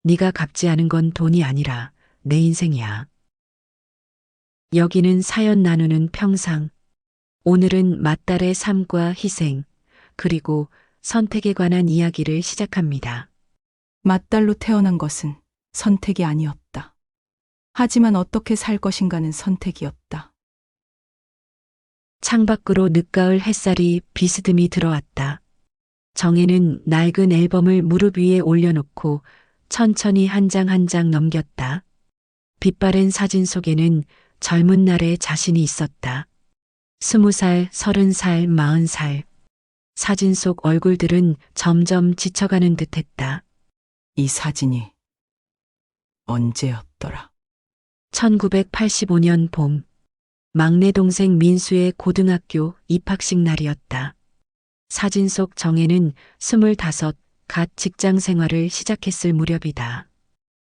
네가 갚지 않은 건 돈이 아니라 내 인생이야. 여기는 사연 나누는 평상. 오늘은 맏딸의 삶과 희생, 그리고 선택에 관한 이야기를 시작합니다. 맏딸로 태어난 것은 선택이 아니었다. 하지만 어떻게 살 것인가는 선택이었다. 창밖으로 늦가을 햇살이 비스듬히 들어왔다. 정혜는 낡은 앨범을 무릎 위에 올려놓고 천천히 한 장 한 장 넘겼다. 빛바랜 사진 속에는 젊은 날의 자신이 있었다. 20살, 30살, 40살. 사진 속 얼굴들은 점점 지쳐가는 듯했다. 이 사진이 언제였더라? 1985년 봄, 막내 동생 민수의 고등학교 입학식 날이었다. 사진 속 정혜는 25, 갓 직장 생활을 시작했을 무렵이다.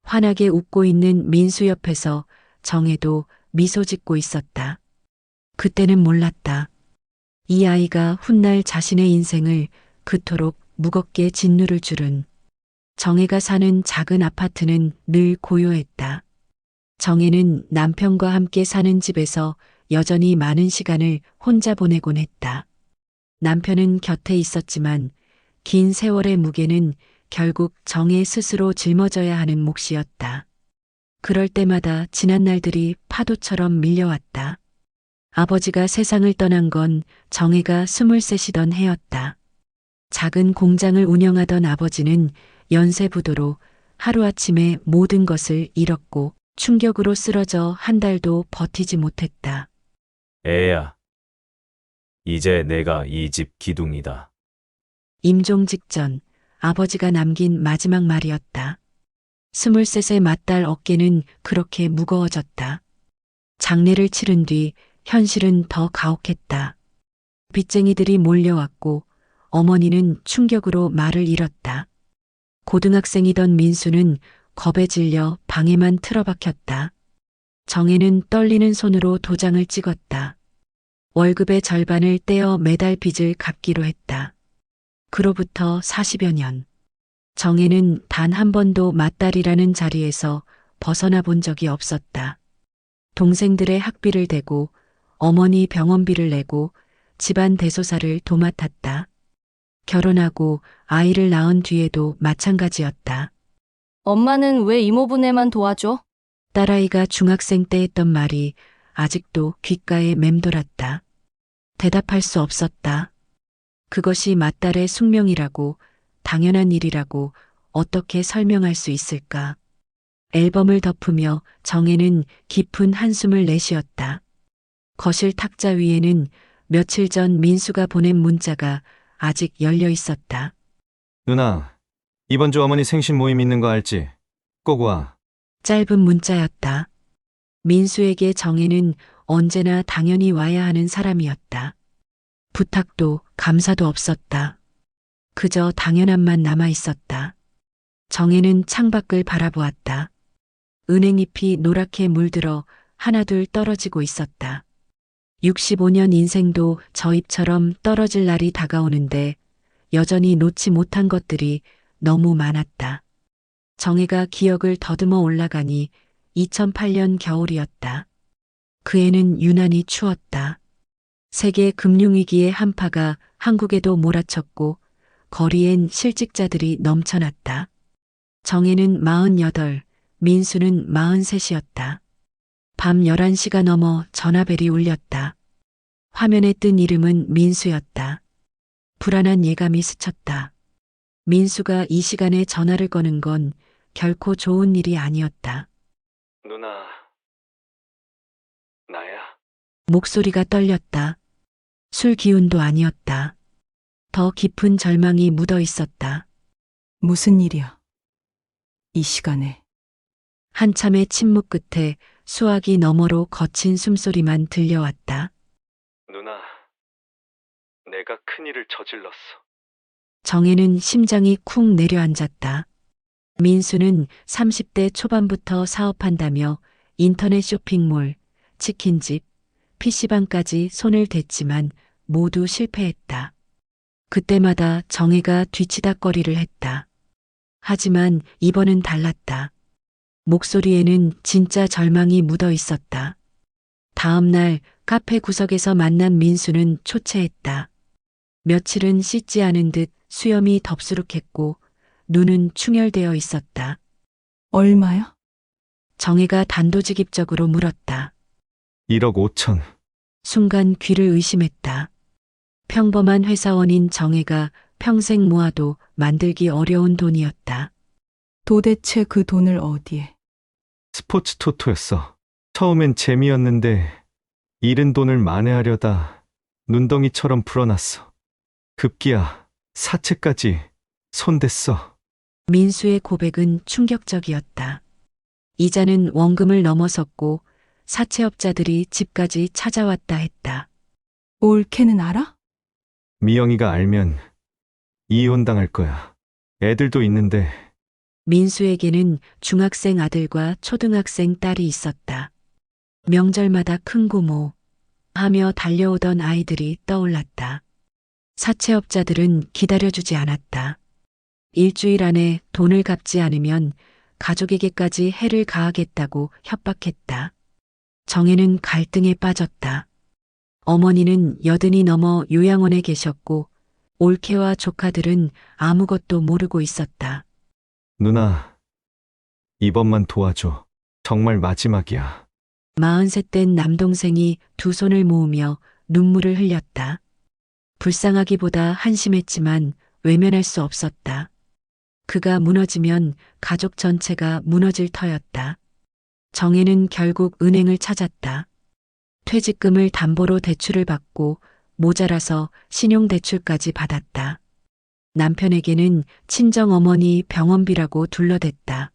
환하게 웃고 있는 민수 옆에서 정혜도 미소 짓고 있었다. 그때는 몰랐다. 이 아이가 훗날 자신의 인생을 그토록 무겁게 짓누를 줄은. 정혜가 사는 작은 아파트는 늘 고요했다. 정혜는 남편과 함께 사는 집에서 여전히 많은 시간을 혼자 보내곤 했다. 남편은 곁에 있었지만 긴 세월의 무게는 결국 정혜 스스로 짊어져야 하는 몫이었다. 그럴 때마다 지난 날들이 파도처럼 밀려왔다. 아버지가 세상을 떠난 건 정혜가 23이던 해였다. 작은 공장을 운영하던 아버지는 연쇄부도로 하루아침에 모든 것을 잃었고 충격으로 쓰러져 한 달도 버티지 못했다. 애야, 이제 내가 이 집 기둥이다. 임종 직전 아버지가 남긴 마지막 말이었다. 23의 맏딸 어깨는 그렇게 무거워졌다. 장례를 치른 뒤 현실은 더 가혹했다. 빚쟁이들이 몰려왔고 어머니는 충격으로 말을 잃었다. 고등학생이던 민수는 겁에 질려 방에만 틀어박혔다. 정혜는 떨리는 손으로 도장을 찍었다. 월급의 절반을 떼어 매달 빚을 갚기로 했다. 그로부터 40여 년. 정혜는 단 한 번도 맏딸이라는 자리에서 벗어나 본 적이 없었다. 동생들의 학비를 대고 어머니 병원비를 내고 집안 대소사를 도맡았다. 결혼하고 아이를 낳은 뒤에도 마찬가지였다. 엄마는 왜 이모부네만 도와줘? 딸아이가 중학생 때 했던 말이 아직도 귓가에 맴돌았다. 대답할 수 없었다. 그것이 맏딸의 숙명이라고, 당연한 일이라고 어떻게 설명할 수 있을까? 앨범을 덮으며 정혜는 깊은 한숨을 내쉬었다. 거실 탁자 위에는 며칠 전 민수가 보낸 문자가 아직 열려 있었다. 누나, 이번 주 어머니 생신 모임 있는 거 알지? 꼭 와. 짧은 문자였다. 민수에게 정혜는 언제나 당연히 와야 하는 사람이었다. 부탁도 감사도 없었다. 그저 당연함만 남아 있었다. 정혜는 창밖을 바라보았다. 은행잎이 노랗게 물들어 하나둘 떨어지고 있었다. 65년 인생도 저 잎처럼 떨어질 날이 다가오는데 여전히 놓지 못한 것들이 너무 많았다. 정혜가 기억을 더듬어 올라가니 2008년 겨울이었다. 그 해는 유난히 추웠다. 세계 금융위기의 한파가 한국에도 몰아쳤고 거리엔 실직자들이 넘쳐났다. 정혜는 48, 민수는 43이었다. 밤 11시가 넘어 전화벨이 울렸다. 화면에 뜬 이름은 민수였다. 불안한 예감이 스쳤다. 민수가 이 시간에 전화를 거는 건 결코 좋은 일이 아니었다. 누나, 나야. 목소리가 떨렸다. 술 기운도 아니었다. 더 깊은 절망이 묻어 있었다. 무슨 일이야? 이 시간에. 한참의 침묵 끝에 수화기 너머로 거친 숨소리만 들려왔다. 누나, 내가 큰일을 저질렀어. 정혜는 심장이 쿵 내려앉았다. 민수는 30대 초반부터 사업한다며 인터넷 쇼핑몰, 치킨집, PC방까지 손을 댔지만 모두 실패했다. 그때마다 정혜가 뒤치다꺼리를 했다. 하지만 이번은 달랐다. 목소리에는 진짜 절망이 묻어 있었다. 다음 날 카페 구석에서 만난 민수는 초췌했다. 며칠은 씻지 않은 듯 수염이 덥수룩했고 눈은 충혈되어 있었다. 얼마야? 정혜가 단도직입적으로 물었다. 1억 5천. 순간 귀를 의심했다. 평범한 회사원인 정혜가 평생 모아도 만들기 어려운 돈이었다. 도대체 그 돈을 어디에? 스포츠 토토였어. 처음엔 재미였는데 잃은 돈을 만회하려다 눈덩이처럼 풀어놨어. 급기야 사채까지 손댔어. 민수의 고백은 충격적이었다. 이자는 원금을 넘어섰고 사채업자들이 집까지 찾아왔다 했다. 올케는 알아? 미영이가 알면 이혼당할 거야. 애들도 있는데 민수에게는 중학생 아들과 초등학생 딸이 있었다. 명절마다 큰 고모 하며 달려오던 아이들이 떠올랐다. 사채업자들은 기다려주지 않았다. 일주일 안에 돈을 갚지 않으면 가족에게까지 해를 가하겠다고 협박했다. 정혜는 갈등에 빠졌다. 어머니는 80이 넘어 요양원에 계셨고 올케와 조카들은 아무것도 모르고 있었다. 누나, 이번만 도와줘. 정말 마지막이야. 43된 남동생이 두 손을 모으며 눈물을 흘렸다. 불쌍하기보다 한심했지만 외면할 수 없었다. 그가 무너지면 가족 전체가 무너질 터였다. 정혜는 결국 은행을 찾았다. 퇴직금을 담보로 대출을 받고 모자라서 신용대출까지 받았다. 남편에게는 친정어머니 병원비라고 둘러댔다.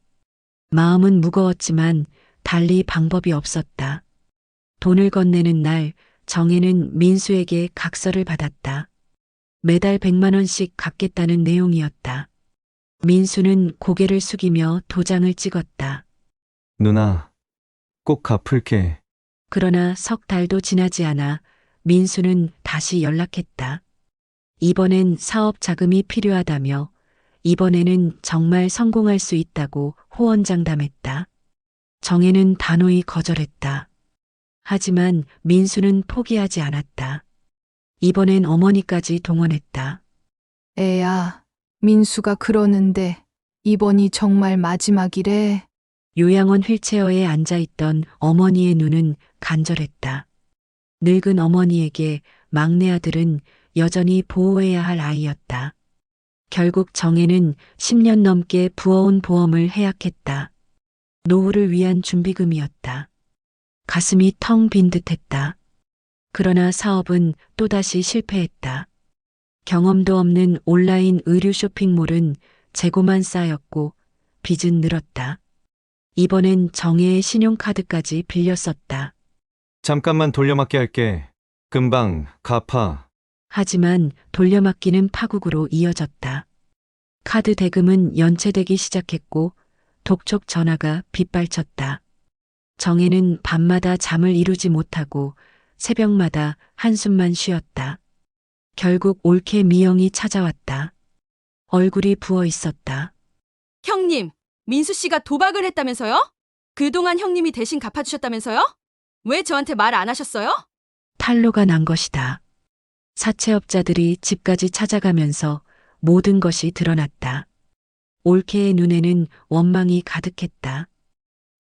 마음은 무거웠지만 달리 방법이 없었다. 돈을 건네는 날 정혜는 민수에게 각서를 받았다. 매달 100만 원씩 갚겠다는 내용이었다. 민수는 고개를 숙이며 도장을 찍었다. 누나, 꼭 갚을게. 그러나 석 달도 지나지 않아 민수는 다시 연락했다. 이번엔 사업 자금이 필요하다며 이번에는 정말 성공할 수 있다고 호언장담했다. 정혜는 단호히 거절했다. 하지만 민수는 포기하지 않았다. 이번엔 어머니까지 동원했다. 애야, 민수가 그러는데 이번이 정말 마지막이래. 요양원 휠체어에 앉아있던 어머니의 눈은 간절했다. 늙은 어머니에게 막내 아들은 여전히 보호해야 할 아이였다. 결국 정혜는 10년 넘게 부어온 보험을 해약했다. 노후를 위한 준비금이었다. 가슴이 텅 빈 듯했다. 그러나 사업은 또다시 실패했다. 경험도 없는 온라인 의류 쇼핑몰은 재고만 쌓였고 빚은 늘었다. 이번엔 정혜의 신용카드까지 빌려 썼다. 잠깐만 돌려막기 할게. 금방 갚아. 하지만 돌려막기는 파국으로 이어졌다. 카드 대금은 연체되기 시작했고 독촉 전화가 빗발쳤다. 정혜는 밤마다 잠을 이루지 못하고 새벽마다 한숨만 쉬었다. 결국 올케 미영이 찾아왔다. 얼굴이 부어 있었다. 형님, 민수 씨가 도박을 했다면서요? 그동안 형님이 대신 갚아주셨다면서요? 왜 저한테 말 안 하셨어요? 탄로가 난 것이다. 사채업자들이 집까지 찾아가면서 모든 것이 드러났다. 올케의 눈에는 원망이 가득했다.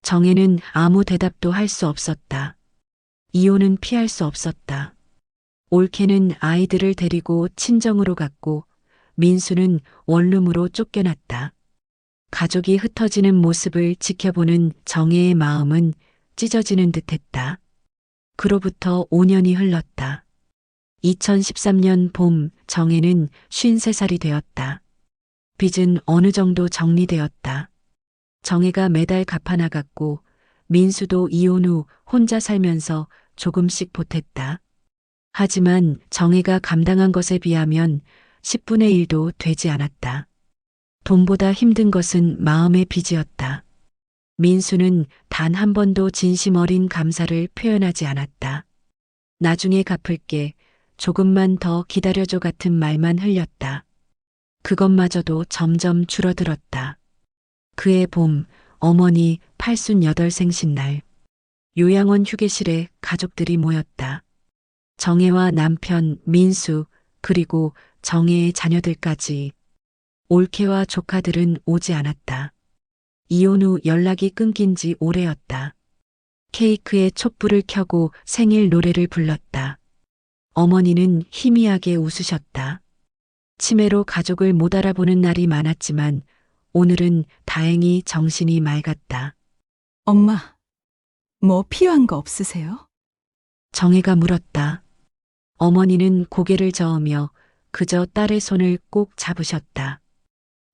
정혜는 아무 대답도 할 수 없었다. 이혼은 피할 수 없었다. 올케는 아이들을 데리고 친정으로 갔고 민수는 원룸으로 쫓겨났다. 가족이 흩어지는 모습을 지켜보는 정혜의 마음은 찢어지는 듯했다. 그로부터 5년이 흘렀다. 2013년 봄 정혜는 53살이 되었다. 빚은 어느 정도 정리되었다. 정혜가 매달 갚아나갔고 민수도 이혼 후 혼자 살면서 조금씩 보탰다. 하지만 정혜가 감당한 것에 비하면 10분의 1도 되지 않았다. 돈보다 힘든 것은 마음의 빚이었다. 민수는 단 한 번도 진심 어린 감사를 표현하지 않았다. 나중에 갚을게, 조금만 더 기다려줘 같은 말만 흘렸다. 그것마저도 점점 줄어들었다. 그해 봄, 어머니 88생신날. 요양원 휴게실에 가족들이 모였다. 정혜와 남편 민수, 그리고 정혜의 자녀들까지. 올케와 조카들은 오지 않았다. 이혼 후 연락이 끊긴 지 오래였다. 케이크에 촛불을 켜고 생일 노래를 불렀다. 어머니는 희미하게 웃으셨다. 치매로 가족을 못 알아보는 날이 많았지만 오늘은 다행히 정신이 맑았다. 엄마, 뭐 필요한 거 없으세요? 정혜가 물었다. 어머니는 고개를 저으며 그저 딸의 손을 꼭 잡으셨다.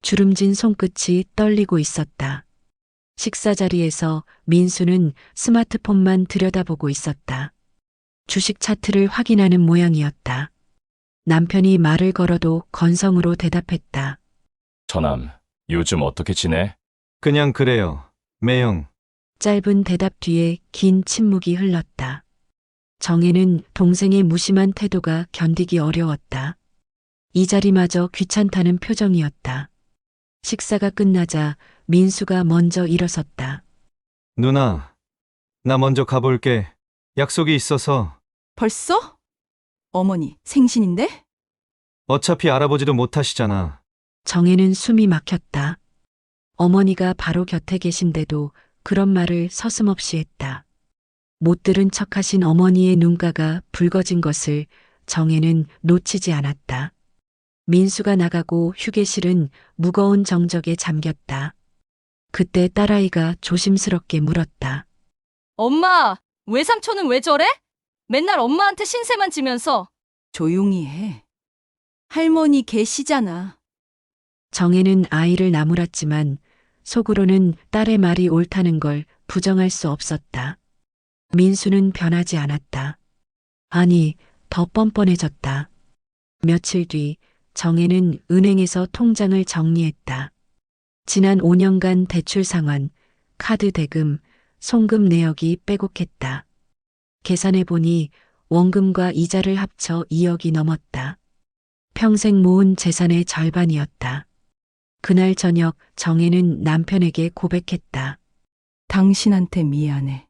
주름진 손끝이 떨리고 있었다. 식사 자리에서 민수는 스마트폰만 들여다보고 있었다. 주식 차트를 확인하는 모양이었다. 남편이 말을 걸어도 건성으로 대답했다. 처남, 요즘 어떻게 지내? 그냥 그래요. 매형. 짧은 대답 뒤에 긴 침묵이 흘렀다. 정혜는 동생의 무심한 태도가 견디기 어려웠다. 이 자리마저 귀찮다는 표정이었다. 식사가 끝나자 민수가 먼저 일어섰다. 누나, 나 먼저 가볼게. 약속이 있어서. 벌써? 어머니, 생신인데? 어차피 알아보지도 못하시잖아. 정혜는 숨이 막혔다. 어머니가 바로 곁에 계신데도 그런 말을 서슴없이 했다. 못 들은 척하신 어머니의 눈가가 붉어진 것을 정혜는 놓치지 않았다. 민수가 나가고 휴게실은 무거운 정적에 잠겼다. 그때 딸아이가 조심스럽게 물었다. 엄마, 외삼촌은 왜 저래? 맨날 엄마한테 신세만 지면서. 조용히 해. 할머니 계시잖아. 정혜는 아이를 나무랐지만 속으로는 딸의 말이 옳다는 걸 부정할 수 없었다. 민수는 변하지 않았다. 아니, 더 뻔뻔해졌다. 며칠 뒤 정혜는 은행에서 통장을 정리했다. 지난 5년간 대출 상환, 카드 대금, 송금 내역이 빼곡했다. 계산해보니 원금과 이자를 합쳐 2억이 넘었다. 평생 모은 재산의 절반이었다. 그날 저녁 정혜는 남편에게 고백했다. 당신한테 미안해.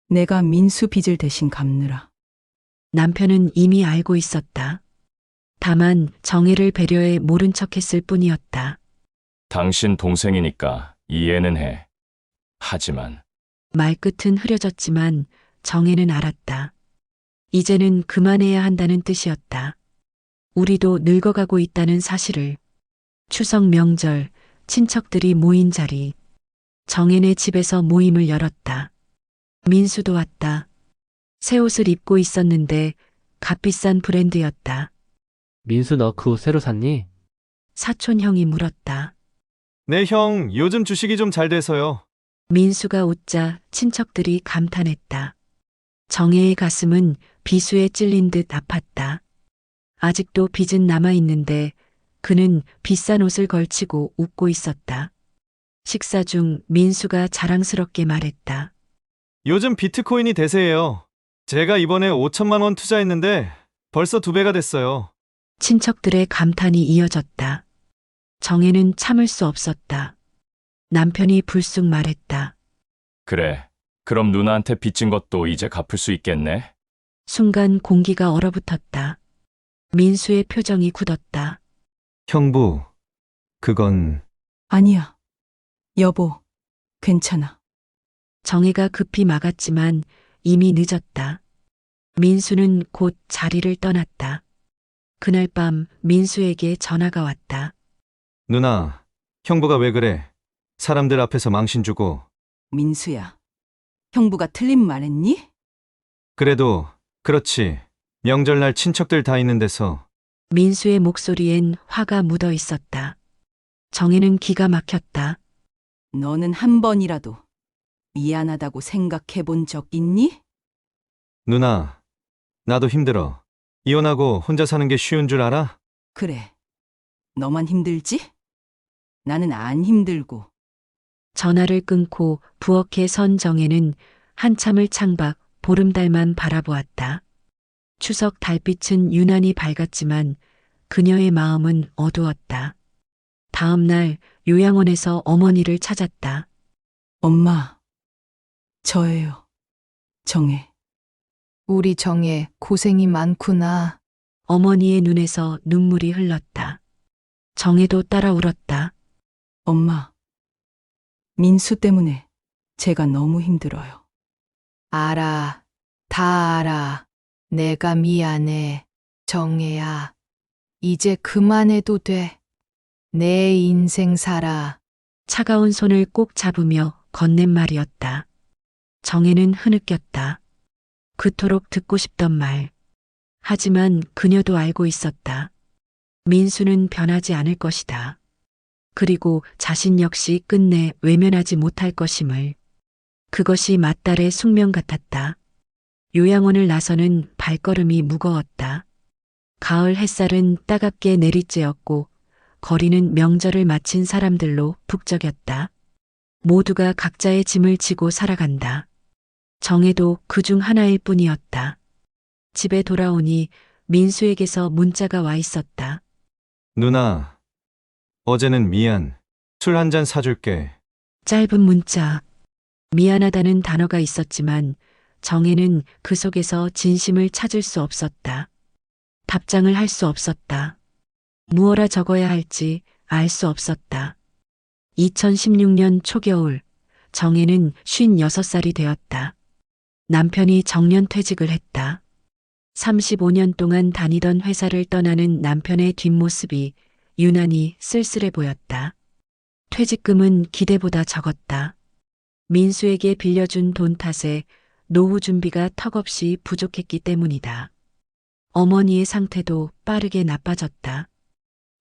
내가 민수 빚을 대신 갚느라. 남편은 이미 알고 있었다. 다만 정혜를 배려해 모른 척했을 뿐이었다. 당신 동생이니까 이해는 해. 하지만 말끝은 흐려졌지만 정혜는 알았다. 이제는 그만해야 한다는 뜻이었다. 우리도 늙어가고 있다는 사실을. 추석 명절, 친척들이 모인 자리. 정혜네 집에서 모임을 열었다. 민수도 왔다. 새 옷을 입고 있었는데 값비싼 브랜드였다. 민수 너 그 옷 새로 샀니? 사촌 형이 물었다. 네, 형, 요즘 주식이 좀 잘 돼서요. 민수가 웃자 친척들이 감탄했다. 정혜의 가슴은 비수에 찔린 듯 아팠다. 아직도 빚은 남아있는데 그는 비싼 옷을 걸치고 웃고 있었다. 식사 중 민수가 자랑스럽게 말했다. 요즘 비트코인이 대세예요. 제가 이번에 5천만 원 투자했는데 벌써 2배가 됐어요. 친척들의 감탄이 이어졌다. 정혜는 참을 수 없었다. 남편이 불쑥 말했다. 그래, 그럼 누나한테 빚진 것도 이제 갚을 수 있겠네? 순간 공기가 얼어붙었다. 민수의 표정이 굳었다. 형부, 그건 아니야. 여보, 괜찮아. 정혜가 급히 막았지만 이미 늦었다. 민수는 곧 자리를 떠났다. 그날 밤 민수에게 전화가 왔다. 누나, 형부가 왜 그래? 사람들 앞에서 망신 주고. 민수야, 형부가 틀린 말 했니? 그래도 그렇지. 명절날 친척들 다 있는 데서. 민수의 목소리엔 화가 묻어 있었다. 정혜는 기가 막혔다. 너는 한 번이라도 미안하다고 생각해 본 적 있니? 누나, 나도 힘들어. 이혼하고 혼자 사는 게 쉬운 줄 알아? 그래. 너만 힘들지? 나는 안 힘들고. 전화를 끊고 부엌에 선 정혜는 한참을 창밖 보름달만 바라보았다. 추석 달빛은 유난히 밝았지만 그녀의 마음은 어두웠다. 다음 날 요양원에서 어머니를 찾았다. 엄마, 저예요. 정혜. 우리 정혜 고생이 많구나. 어머니의 눈에서 눈물이 흘렀다. 정혜도 따라 울었다. 엄마, 민수 때문에 제가 너무 힘들어요. 알아. 다 알아. 내가 미안해. 정혜야. 이제 그만해도 돼. 내 인생 살아. 차가운 손을 꼭 잡으며 건넨 말이었다. 정혜는 흐느꼈다. 그토록 듣고 싶던 말. 하지만 그녀도 알고 있었다. 민수는 변하지 않을 것이다. 그리고 자신 역시 끝내 외면하지 못할 것임을. 그것이 맏딸의 숙명 같았다. 요양원을 나서는 발걸음이 무거웠다. 가을 햇살은 따갑게 내리쬐었고 거리는 명절을 마친 사람들로 북적였다. 모두가 각자의 짐을 지고 살아간다. 정혜도 그중 하나일 뿐이었다. 집에 돌아오니 민수에게서 문자가 와 있었다. 누나, 어제는 미안. 술 한 잔 사줄게. 짧은 문자. 미안하다는 단어가 있었지만 정혜는 그 속에서 진심을 찾을 수 없었다. 답장을 할 수 없었다. 무엇라 적어야 할지 알 수 없었다. 2016년 초겨울, 정혜는 56살이 되었다. 남편이 정년퇴직을 했다. 35년 동안 다니던 회사를 떠나는 남편의 뒷모습이 유난히 쓸쓸해 보였다. 퇴직금은 기대보다 적었다. 민수에게 빌려준 돈 탓에 노후 준비가 턱없이 부족했기 때문이다. 어머니의 상태도 빠르게 나빠졌다.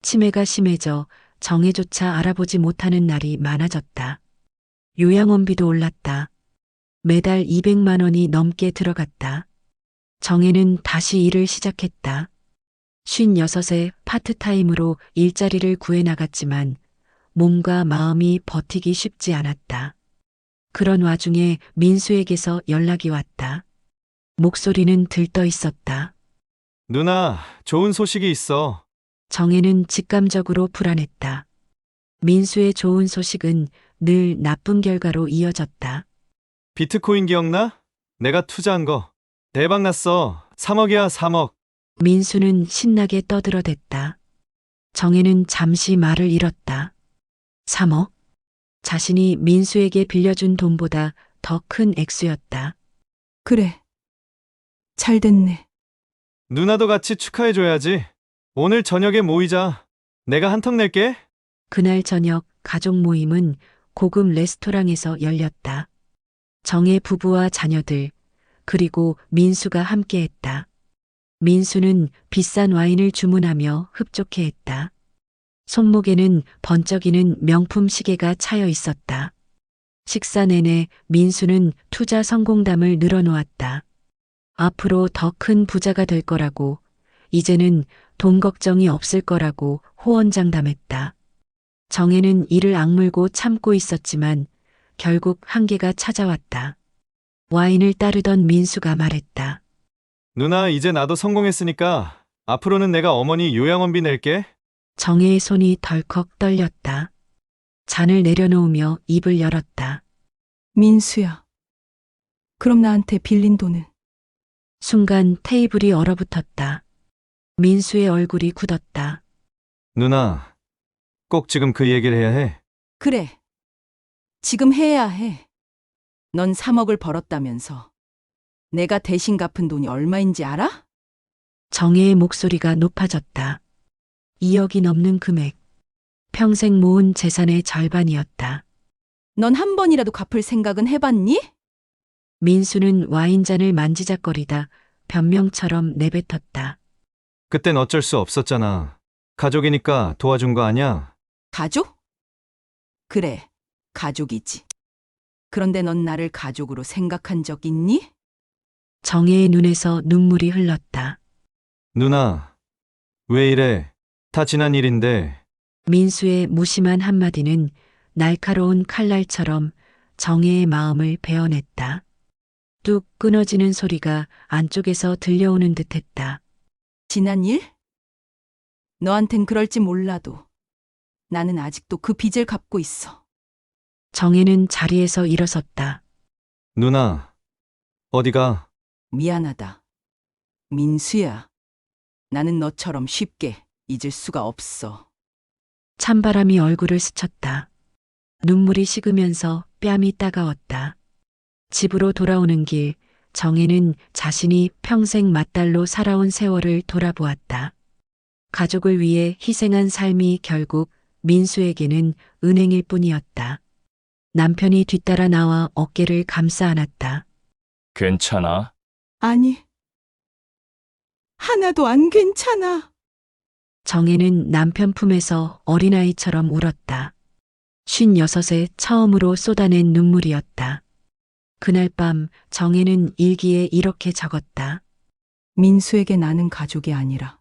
치매가 심해져 정혜조차 알아보지 못하는 날이 많아졌다. 요양원비도 올랐다. 매달 200만 원이 넘게 들어갔다. 정혜는 다시 일을 시작했다. 56에 파트타임으로 일자리를 구해 나갔지만 몸과 마음이 버티기 쉽지 않았다. 그런 와중에 민수에게서 연락이 왔다. 목소리는 들떠 있었다. 누나, 좋은 소식이 있어. 정혜는 직감적으로 불안했다. 민수의 좋은 소식은 늘 나쁜 결과로 이어졌다. 비트코인 기억나? 내가 투자한 거. 대박 났어. 3억이야, 3억. 민수는 신나게 떠들어댔다. 정혜는 잠시 말을 잃었다. 3억? 자신이 민수에게 빌려준 돈보다 더 큰 액수였다. 그래. 잘 됐네. 누나도 같이 축하해줘야지. 오늘 저녁에 모이자. 내가 한턱 낼게. 그날 저녁 가족 모임은 고급 레스토랑에서 열렸다. 정혜 부부와 자녀들, 그리고 민수가 함께했다. 민수는 비싼 와인을 주문하며 흡족해했다. 손목에는 번쩍이는 명품 시계가 차여 있었다. 식사 내내 민수는 투자 성공담을 늘어놓았다. 앞으로 더 큰 부자가 될 거라고, 이제는 돈 걱정이 없을 거라고 호언장담했다. 정혜는 이를 악물고 참고 있었지만 결국 한계가 찾아왔다. 와인을 따르던 민수가 말했다. 누나, 이제 나도 성공했으니까 앞으로는 내가 어머니 요양원비 낼게. 정혜의 손이 덜컥 떨렸다. 잔을 내려놓으며 입을 열었다. 민수야. 그럼 나한테 빌린 돈은? 순간 테이블이 얼어붙었다. 민수의 얼굴이 굳었다. 누나, 꼭 지금 그 얘기를 해야 해. 그래. 지금 해야 해. 넌 3억을 벌었다면서. 내가 대신 갚은 돈이 얼마인지 알아? 정혜의 목소리가 높아졌다. 2억이 넘는 금액. 평생 모은 재산의 절반이었다. 넌 한 번이라도 갚을 생각은 해봤니? 민수는 와인잔을 만지작거리다 변명처럼 내뱉었다. 그땐 어쩔 수 없었잖아. 가족이니까 도와준 거 아니야? 가족? 그래, 가족이지. 그런데 넌 나를 가족으로 생각한 적 있니? 정혜의 눈에서 눈물이 흘렀다. 누나, 왜 이래? 다 지난 일인데. 민수의 무심한 한마디는 날카로운 칼날처럼 정혜의 마음을 베어냈다. 뚝 끊어지는 소리가 안쪽에서 들려오는 듯했다. 지난 일? 너한텐 그럴지 몰라도 나는 아직도 그 빚을 갚고 있어. 정혜는 자리에서 일어섰다. 누나, 어디가? 미안하다. 민수야. 나는 너처럼 쉽게 잊을 수가 없어. 찬바람이 얼굴을 스쳤다. 눈물이 식으면서 뺨이 따가웠다. 집으로 돌아오는 길, 정혜는 자신이 평생 맏딸로 살아온 세월을 돌아보았다. 가족을 위해 희생한 삶이 결국 민수에게는 은행일 뿐이었다. 남편이 뒤따라 나와 어깨를 감싸 안았다. 괜찮아? 아니. 하나도 안 괜찮아. 정혜는 남편 품에서 어린아이처럼 울었다. 56에 처음으로 쏟아낸 눈물이었다. 그날 밤 정혜는 일기에 이렇게 적었다. 민수에게 나는 가족이 아니라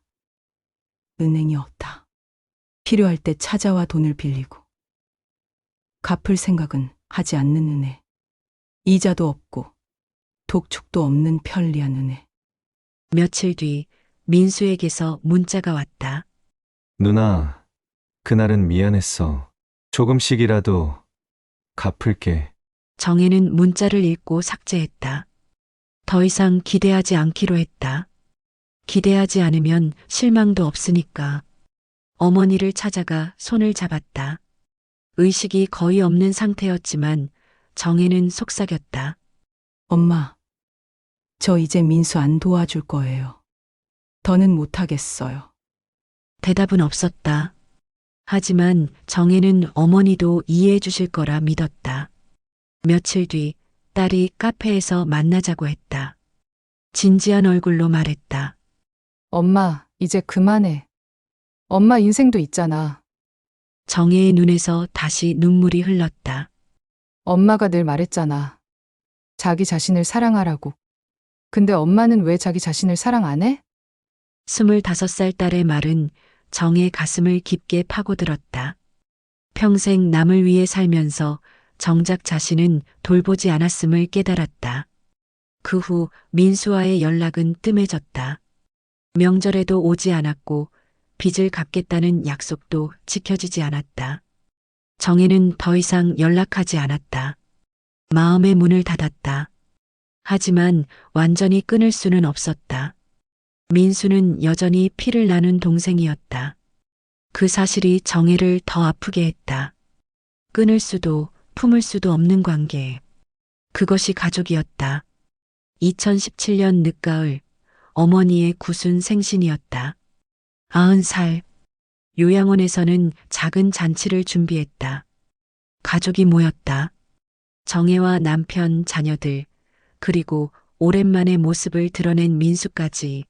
은행이었다. 필요할 때 찾아와 돈을 빌리고 갚을 생각은 하지 않는 은혜. 이자도 없고 독촉도 없는 편리한 은혜. 며칠 뒤 민수에게서 문자가 왔다. 누나, 그날은 미안했어. 조금씩이라도 갚을게. 정혜는 문자를 읽고 삭제했다. 더 이상 기대하지 않기로 했다. 기대하지 않으면 실망도 없으니까. 어머니를 찾아가 손을 잡았다. 의식이 거의 없는 상태였지만 정혜는 속삭였다. 엄마, 저 이제 민수 안 도와줄 거예요. 더는 못하겠어요. 대답은 없었다. 하지만 정혜는 어머니도 이해해 주실 거라 믿었다. 며칠 뒤 딸이 카페에서 만나자고 했다. 진지한 얼굴로 말했다. 엄마, 이제 그만해. 엄마 인생도 있잖아. 정혜의 눈에서 다시 눈물이 흘렀다. 엄마가 늘 말했잖아. 자기 자신을 사랑하라고. 근데 엄마는 왜 자기 자신을 사랑 안 해? 25살 딸의 말은 정의 가슴을 깊게 파고들었다. 평생 남을 위해 살면서 정작 자신은 돌보지 않았음을 깨달았다. 그 후 민수와의 연락은 뜸해졌다. 명절에도 오지 않았고 빚을 갚겠다는 약속도 지켜지지 않았다. 정혜는 더 이상 연락하지 않았다. 마음의 문을 닫았다. 하지만 완전히 끊을 수는 없었다. 민수는 여전히 피를 나눈 동생이었다. 그 사실이 정혜를 더 아프게 했다. 끊을 수도 품을 수도 없는 관계. 그것이 가족이었다. 2017년 늦가을 어머니의 굳은 생신이었다. 90살. 요양원에서는 작은 잔치를 준비했다. 가족이 모였다. 정혜와 남편, 자녀들, 그리고 오랜만에 모습을 드러낸 민수까지.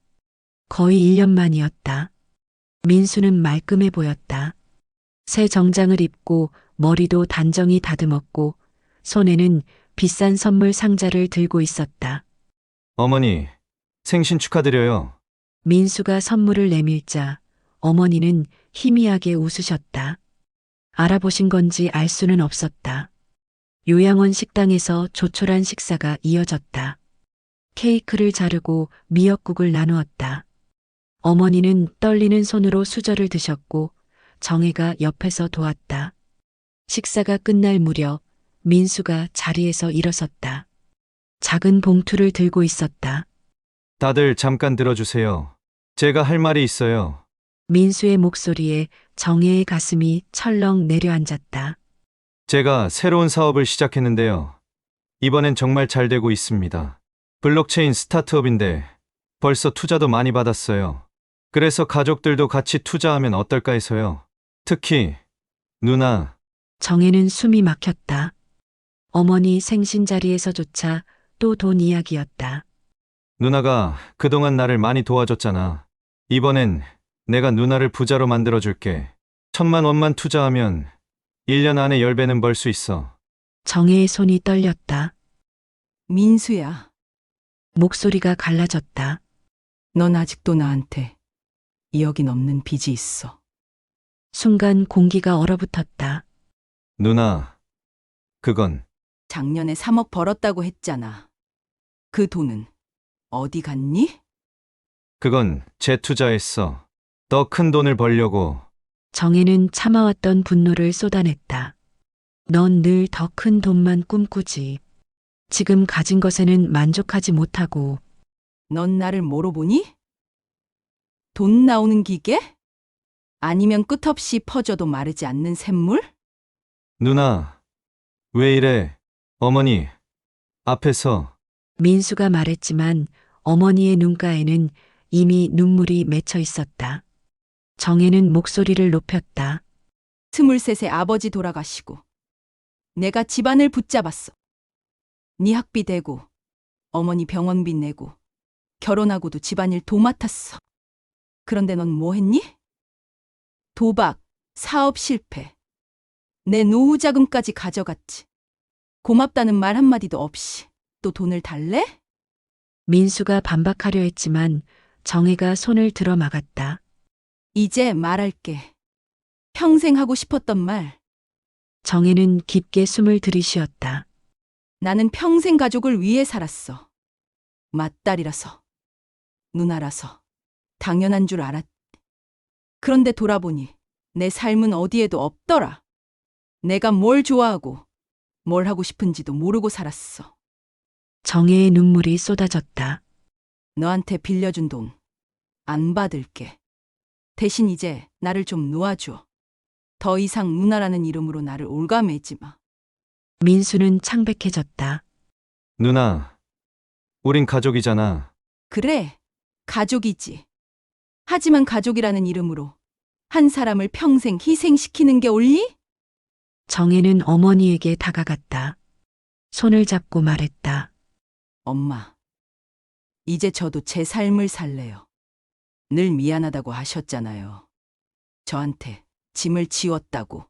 거의 1년 만이었다. 민수는 말끔해 보였다. 새 정장을 입고 머리도 단정히 다듬었고 손에는 비싼 선물 상자를 들고 있었다. 어머니, 생신 축하드려요. 민수가 선물을 내밀자 어머니는 희미하게 웃으셨다. 알아보신 건지 알 수는 없었다. 요양원 식당에서 조촐한 식사가 이어졌다. 케이크를 자르고 미역국을 나누었다. 어머니는 떨리는 손으로 수저를 드셨고 정혜가 옆에서 도왔다. 식사가 끝날 무렵 민수가 자리에서 일어섰다. 작은 봉투를 들고 있었다. 다들 잠깐 들어주세요. 제가 할 말이 있어요. 민수의 목소리에 정혜의 가슴이 철렁 내려앉았다. 제가 새로운 사업을 시작했는데요. 이번엔 정말 잘 되고 있습니다. 블록체인 스타트업인데 벌써 투자도 많이 받았어요. 그래서 가족들도 같이 투자하면 어떨까 해서요. 특히 누나. 정혜는 숨이 막혔다. 어머니 생신 자리에서조차 또 돈 이야기였다. 누나가 그동안 나를 많이 도와줬잖아. 이번엔 내가 누나를 부자로 만들어줄게. 1,000만 원만 투자하면 1년 안에 10배는 벌 수 있어. 정혜의 손이 떨렸다. 민수야, 목소리가 갈라졌다. 넌 아직도 나한테 2억이 넘는 빚이 있어. 순간 공기가 얼어붙었다. 누나, 그건 작년에 3억 벌었다고 했잖아. 그 돈은 어디 갔니? 그건 재투자했어. 더 큰 돈을 벌려고. 정혜는 참아왔던 분노를 쏟아냈다. 넌 늘 더 큰 돈만 꿈꾸지. 지금 가진 것에는 만족하지 못하고 넌 나를 뭐로 보니? 돈 나오는 기계? 아니면 끝없이 퍼져도 마르지 않는 샘물? 누나, 왜 이래? 어머니, 앞에서. 민수가 말했지만 어머니의 눈가에는 이미 눈물이 맺혀 있었다. 정혜는 목소리를 높였다. 23세 아버지 돌아가시고 내가 집안을 붙잡았어. 네 학비 대고 어머니 병원비 내고 결혼하고도 집안일 도맡았어. 그런데 넌 뭐 했니? 도박, 사업 실패. 내 노후 자금까지 가져갔지. 고맙다는 말 한마디도 없이 또 돈을 달래? 민수가 반박하려 했지만 정혜가 손을 들어 막았다. 이제 말할게. 평생 하고 싶었던 말. 정혜는 깊게 숨을 들이쉬었다. 나는 평생 가족을 위해 살았어. 맏딸이라서. 누나라서. 당연한 줄 알았지. 그런데 돌아보니 내 삶은 어디에도 없더라. 내가 뭘 좋아하고 뭘 하고 싶은지도 모르고 살았어. 정혜의 눈물이 쏟아졌다. 너한테 빌려준 돈 안 받을게. 대신 이제 나를 좀 놓아줘. 더 이상 누나라는 이름으로 나를 올가매지 마. 민수는 창백해졌다. 누나, 우린 가족이잖아. 그래, 가족이지. 하지만 가족이라는 이름으로 한 사람을 평생 희생시키는 게 옳니? 정혜는 어머니에게 다가갔다. 손을 잡고 말했다. 엄마, 이제 저도 제 삶을 살래요. 늘 미안하다고 하셨잖아요. 저한테 짐을 지웠다고.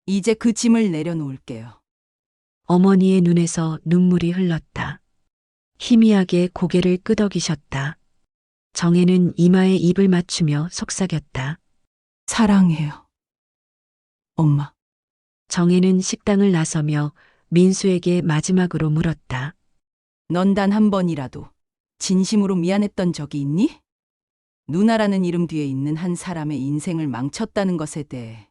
이제 그 짐을 내려놓을게요. 어머니의 눈에서 눈물이 흘렀다. 희미하게 고개를 끄덕이셨다. 정혜는 이마에 입을 맞추며 속삭였다. 사랑해요. 엄마. 정혜는 식당을 나서며 민수에게 마지막으로 물었다. 넌 단 한 번이라도 진심으로 미안했던 적이 있니? 누나라는 이름 뒤에 있는 한 사람의 인생을 망쳤다는 것에 대해.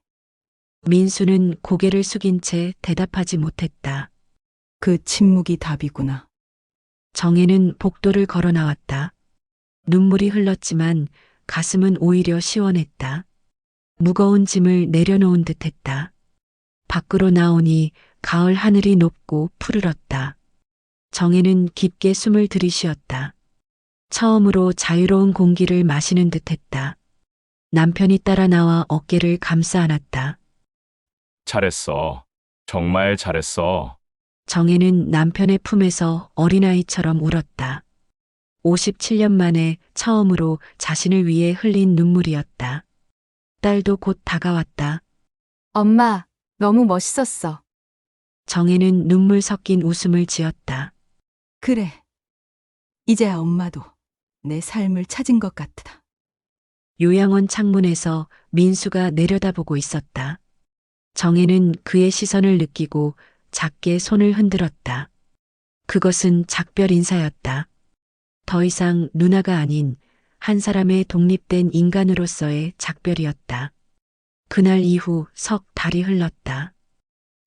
민수는 고개를 숙인 채 대답하지 못했다. 그 침묵이 답이구나. 정혜는 복도를 걸어 나왔다. 눈물이 흘렀지만 가슴은 오히려 시원했다. 무거운 짐을 내려놓은 듯했다. 밖으로 나오니 가을 하늘이 높고 푸르렀다. 정혜는 깊게 숨을 들이쉬었다. 처음으로 자유로운 공기를 마시는 듯했다. 남편이 따라 나와 어깨를 감싸 안았다. 잘했어. 정말 잘했어. 정혜는 남편의 품에서 어린아이처럼 울었다. 57년 만에 처음으로 자신을 위해 흘린 눈물이었다. 딸도 곧 다가왔다. 엄마, 너무 멋있었어. 정혜는 눈물 섞인 웃음을 지었다. 그래. 이제야 엄마도 내 삶을 찾은 것 같다. 요양원 창문에서 민수가 내려다보고 있었다. 정혜는 그의 시선을 느끼고 작게 손을 흔들었다. 그것은 작별 인사였다. 더 이상 누나가 아닌 한 사람의 독립된 인간으로서의 작별이었다. 그날 이후 석 달이 흘렀다.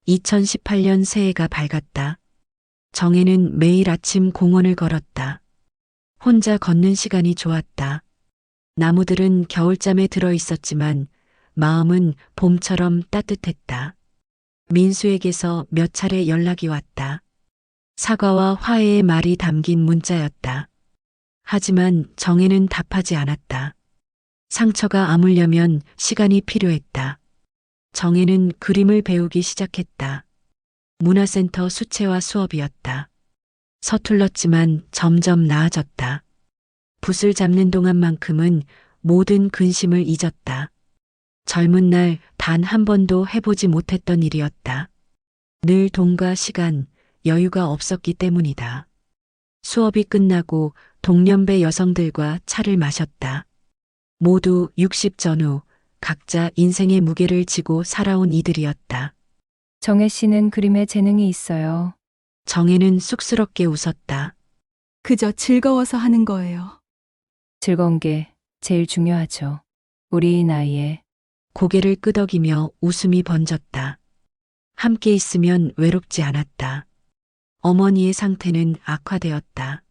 2018년 새해가 밝았다. 정혜는 매일 아침 공원을 걸었다. 혼자 걷는 시간이 좋았다. 나무들은 겨울잠에 들어 있었지만 마음은 봄처럼 따뜻했다. 민수에게서 몇 차례 연락이 왔다. 사과와 화해의 말이 담긴 문자였다. 하지만 정혜는 답하지 않았다. 상처가 아물려면 시간이 필요했다. 정혜는 그림을 배우기 시작했다. 문화센터 수채화 수업이었다. 서툴렀지만 점점 나아졌다. 붓을 잡는 동안만큼은 모든 근심을 잊었다. 젊은 날 단 한 번도 해보지 못했던 일이었다. 늘 돈과 시간, 여유가 없었기 때문이다. 수업이 끝나고 동년배 여성들과 차를 마셨다. 모두 60 전후 각자 인생의 무게를 지고 살아온 이들이었다. 정혜 씨는 그림에 재능이 있어요. 정혜는 쑥스럽게 웃었다. 그저 즐거워서 하는 거예요. 즐거운 게 제일 중요하죠. 우리 나이에 고개를 끄덕이며 웃음이 번졌다. 함께 있으면 외롭지 않았다. 어머니의 상태는 악화되었다.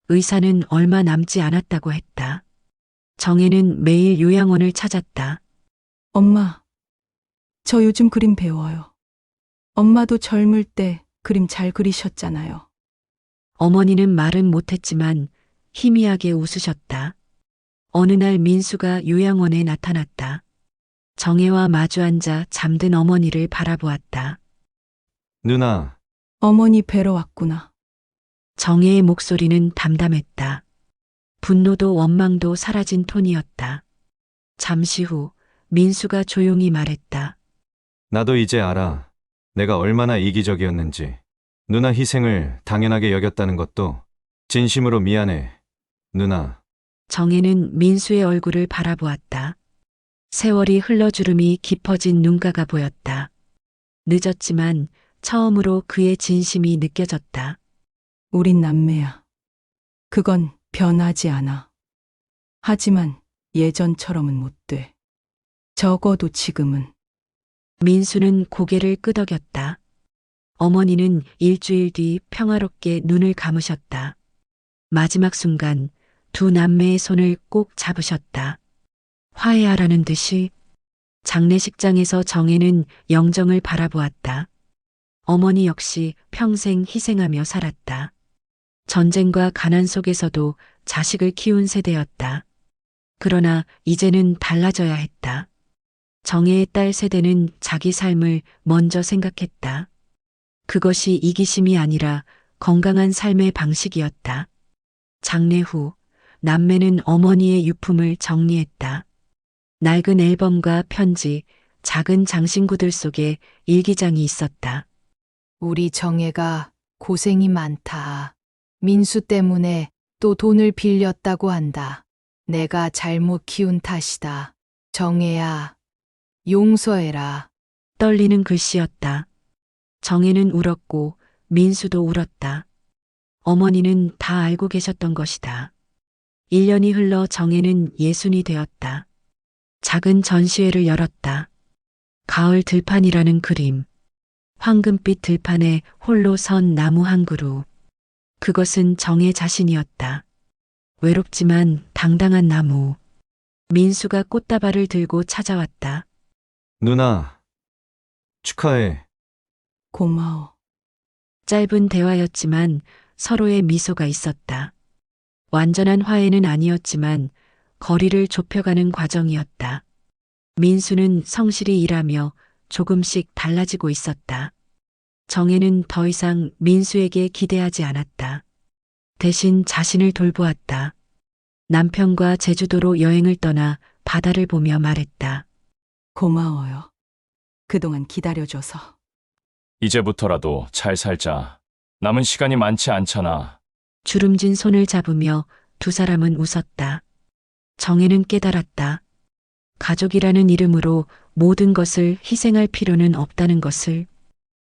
의사는 얼마 남지 않았다고 했다. 정혜는 매일 요양원을 찾았다. 엄마, 저 요즘 그림 배워요. 엄마도 젊을 때 그림 잘 그리셨잖아요. 어머니는 말은 못했지만 희미하게 웃으셨다. 어느 날 민수가 요양원에 나타났다. 정혜와 마주 앉아 잠든 어머니를 바라보았다. 누나, 어머니 뵈러 왔구나. 정혜의 목소리는 담담했다. 분노도 원망도 사라진 톤이었다. 잠시 후 민수가 조용히 말했다. 나도 이제 알아. 내가 얼마나 이기적이었는지. 누나 희생을 당연하게 여겼다는 것도 진심으로 미안해. 누나. 정혜는 민수의 얼굴을 바라보았다. 세월이 흘러주름이 깊어진 눈가가 보였다. 늦었지만 처음으로 그의 진심이 느껴졌다. 우린 남매야. 그건 변하지 않아. 하지만 예전처럼은 못 돼. 적어도 지금은. 민수는 고개를 끄덕였다. 어머니는 일주일 뒤 평화롭게 눈을 감으셨다. 마지막 순간 두 남매의 손을 꼭 잡으셨다. 화해하라는 듯이. 장례식장에서 정혜는 영정을 바라보았다. 어머니 역시 평생 희생하며 살았다. 전쟁과 가난 속에서도 자식을 키운 세대였다. 그러나 이제는 달라져야 했다. 정혜의 딸 세대는 자기 삶을 먼저 생각했다. 그것이 이기심이 아니라 건강한 삶의 방식이었다. 장례 후 남매는 어머니의 유품을 정리했다. 낡은 앨범과 편지, 작은 장신구들 속에 일기장이 있었다. 우리 정혜가 고생이 많다. 민수 때문에 또 돈을 빌렸다고 한다. 내가 잘못 키운 탓이다. 정혜야, 용서해라. 떨리는 글씨였다. 정혜는 울었고 민수도 울었다. 어머니는 다 알고 계셨던 것이다. 1년이 흘러 정혜는 예순이 되었다. 작은 전시회를 열었다. 가을 들판이라는 그림. 황금빛 들판에 홀로 선 나무 한 그루. 그것은 정혜 자신이었다. 외롭지만 당당한 나무. 민수가 꽃다발을 들고 찾아왔다. 누나. 축하해. 고마워. 짧은 대화였지만 서로의 미소가 있었다. 완전한 화해는 아니었지만 거리를 좁혀가는 과정이었다. 민수는 성실히 일하며 조금씩 달라지고 있었다. 정혜는 더 이상 민수에게 기대하지 않았다. 대신 자신을 돌보았다. 남편과 제주도로 여행을 떠나 바다를 보며 말했다. 고마워요. 그동안 기다려줘서. 이제부터라도 잘 살자. 남은 시간이 많지 않잖아. 주름진 손을 잡으며 두 사람은 웃었다. 정혜는 깨달았다. 가족이라는 이름으로 모든 것을 희생할 필요는 없다는 것을,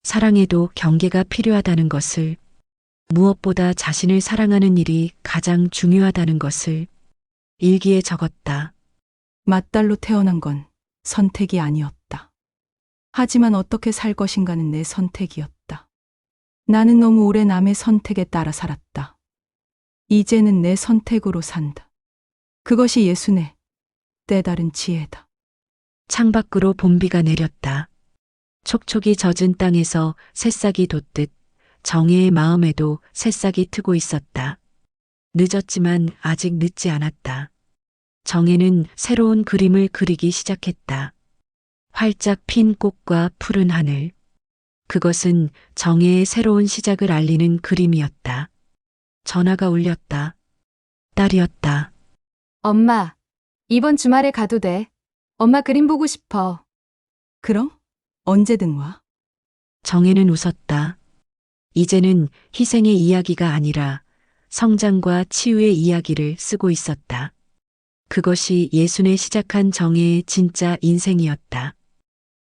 사랑에도 경계가 필요하다는 것을, 무엇보다 자신을 사랑하는 일이 가장 중요하다는 것을 일기에 적었다. 맏딸로 태어난 건 선택이 아니었다. 하지만 어떻게 살 것인가는 내 선택이었다. 나는 너무 오래 남의 선택에 따라 살았다. 이제는 내 선택으로 산다. 그것이 예순의 때다른 지혜다. 창밖으로 봄비가 내렸다. 촉촉이 젖은 땅에서 새싹이 돋듯 정혜의 마음에도 새싹이 트고 있었다. 늦었지만 아직 늦지 않았다. 정혜는 새로운 그림을 그리기 시작했다. 활짝 핀 꽃과 푸른 하늘. 그것은 정혜의 새로운 시작을 알리는 그림이었다. 전화가 울렸다. 딸이었다. 엄마, 이번 주말에 가도 돼. 엄마 그림 보고 싶어. 그럼 언제든 와. 정혜는 웃었다. 이제는 희생의 이야기가 아니라 성장과 치유의 이야기를 쓰고 있었다. 그것이 예순에 시작한 정혜의 진짜 인생이었다.